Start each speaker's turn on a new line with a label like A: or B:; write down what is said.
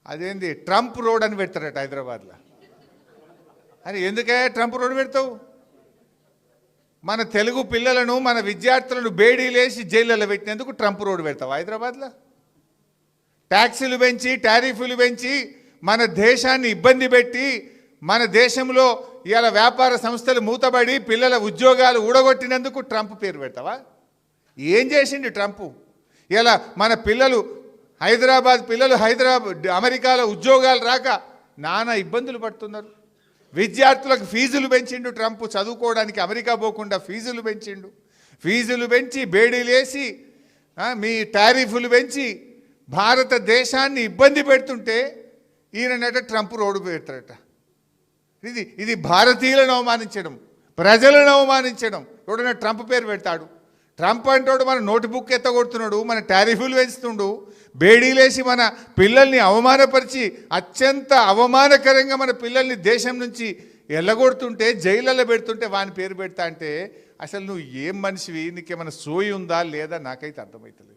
A: అదేంది Trump road అని పెడతారట హైదరాబాద్లో. అని ఎందుకే ట్రంప్ రోడ్ పెడతావు? మన తెలుగు పిల్లలను మన విద్యార్థులను బేడీలేసి జైళ్ళలో పెట్టినందుకు ట్రంప్ రోడ్ పెడతావు హైదరాబాద్లో? ట్యాక్సీలు పెంచి టారిఫ్లు పెంచి మన దేశాన్ని ఇబ్బంది పెట్టి మన దేశంలో ఇవాళ వ్యాపార సంస్థలు మూతబడి పిల్లల ఉద్యోగాలు ఊడగొట్టినందుకు ట్రంప్ పేరు పెడతావా? ఏం చేసిండు ట్రంప్? ఇలా మన పిల్లలు అమెరికాలో ఉద్యోగాలు రాక నానా ఇబ్బందులు పడుతున్నారు. విద్యార్థులకు ఫీజులు పెంచిండు ట్రంప్, చదువుకోవడానికి అమెరికా పోకుండా ఫీజులు పెంచి బేడీలేసి మీ టారిఫ్లు పెంచి భారతదేశాన్ని ఇబ్బంది పెడుతుంటే ఈయనట ట్రంప్ రోడ్డు పెడతారట. ఇది భారతీయులను అవమానించడం, ప్రజలను అవమానించడం. ఎవడన్నా ట్రంప్ పేరు పెడతాడు? ట్రంప్ అంటాడు మన నోట్బుక్ ఎత్తగొడుతున్నాడు, మన టారిఫ్లు పెంచుతుండు, బేడీలేసి మన పిల్లల్ని అవమానపరిచి అత్యంత అవమానకరంగా మన పిల్లల్ని దేశం నుంచి ఎల్లగొడుతుంటే జైళ్ళలో పెడుతుంటే వాని పేరు పెడతా అంటే అసలు నువ్వు ఏం మనిషివి? నీకేమైనా సోయి ఉందా లేదా నాకైతే అర్థమవుతలేదు.